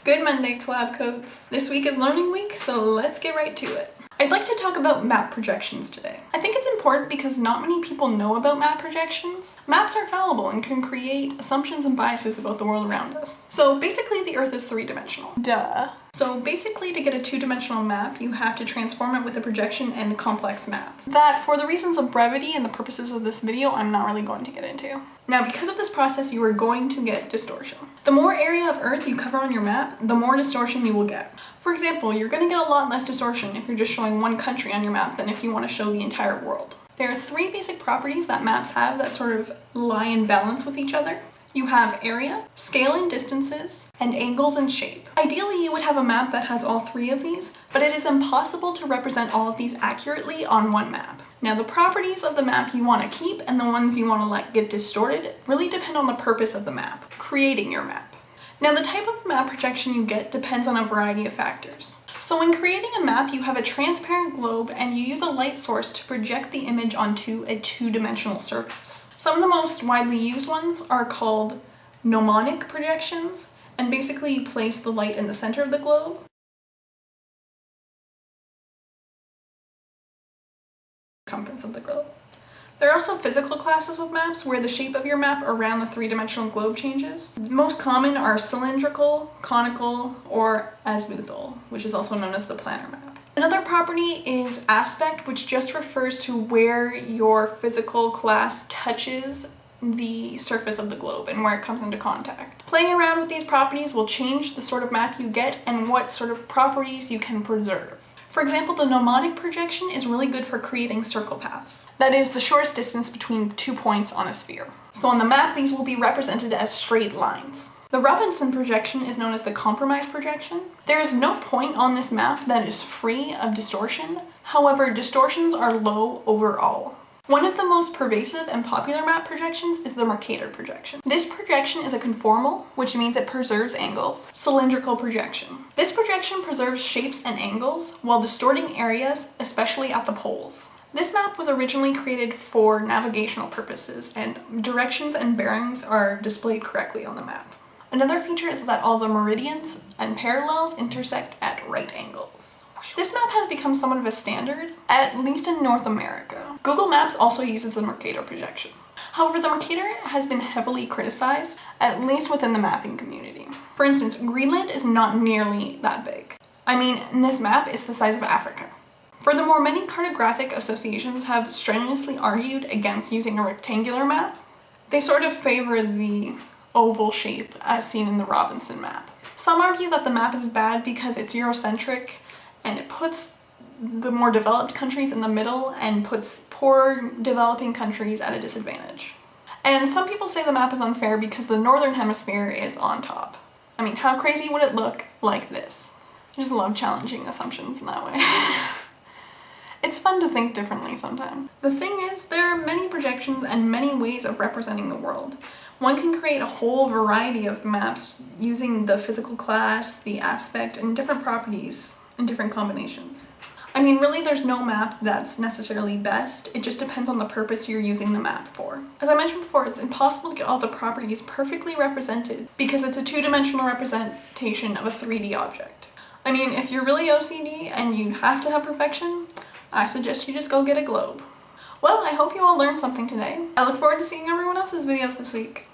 Good Monday, CollabCoats. This week is learning week, so let's get right to it. I'd like to talk about map projections today. I think it's important because not many people know about map projections. Maps are fallible and can create assumptions and biases about the world around us. So basically the Earth is three-dimensional. Duh. So basically to get a two-dimensional map, you have to transform it with a projection and complex maths. That, for the reasons of brevity and the purposes of this video, I'm not really going to get into. Now, because of this process, you are going to get distortion. The more area of Earth you cover on your map, the more distortion you will get. For example, you're going to get a lot less distortion if you're just showing one country on your map than if you want to show the entire world. There are three basic properties that maps have that sort of lie in balance with each other. You have area, scale and distances, and angles and shape. Ideally, you would have a map that has all three of these, but it is impossible to represent all of these accurately on one map. Now, the properties of the map you want to keep and the ones you want to let get distorted really depend on the purpose of the map, creating your map. Now, the type of map projection you get depends on a variety of factors. So when creating a map, you have a transparent globe and you use a light source to project the image onto a two-dimensional surface. Some of the most widely used ones are called mnemonic projections, and basically you place the light in the center of the globe. Circumference of the globe. There are also physical classes of maps where the shape of your map around the three-dimensional globe changes. The most common are cylindrical, conical, or azimuthal, which is also known as the planar map. Another property is aspect, which just refers to where your physical class touches the surface of the globe and where it comes into contact. Playing around with these properties will change the sort of map you get and what sort of properties you can preserve. For example, the mnemonic projection is really good for creating circle paths. That is the shortest distance between 2 points on a sphere. So on the map, these will be represented as straight lines. The Robinson projection is known as the compromise projection. There is no point on this map that is free of distortion. However, distortions are low overall. One of the most pervasive and popular map projections is the Mercator projection. This projection is a conformal, which means it preserves angles. Cylindrical projection. This projection preserves shapes and angles while distorting areas, especially at the poles. This map was originally created for navigational purposes, and directions and bearings are displayed correctly on the map. Another feature is that all the meridians and parallels intersect at right angles. This map has become somewhat of a standard, at least in North America. Google Maps also uses the Mercator projection. However, the Mercator has been heavily criticized, at least within the mapping community. For instance, Greenland is not nearly that big. I mean, in this map, it's the size of Africa. Furthermore, many cartographic associations have strenuously argued against using a rectangular map. They sort of favor the oval shape as seen in the Robinson map. Some argue that the map is bad because it's Eurocentric and it puts the more developed countries in the middle and puts poor developing countries at a disadvantage. And some people say the map is unfair because the northern hemisphere is on top. I mean, how crazy would it look like this? I just love challenging assumptions in that way. It's fun to think differently sometimes. The thing is, there are many projections and many ways of representing the world. One can create a whole variety of maps using the physical class, the aspect, and different properties and different combinations. I mean, really, there's no map that's necessarily best. It just depends on the purpose you're using the map for. As I mentioned before, it's impossible to get all the properties perfectly represented because it's a two-dimensional representation of a 3D object. I mean, if you're really OCD and you have to have perfection, I suggest you just go get a globe. Well, I hope you all learned something today. I look forward to seeing everyone else's videos this week.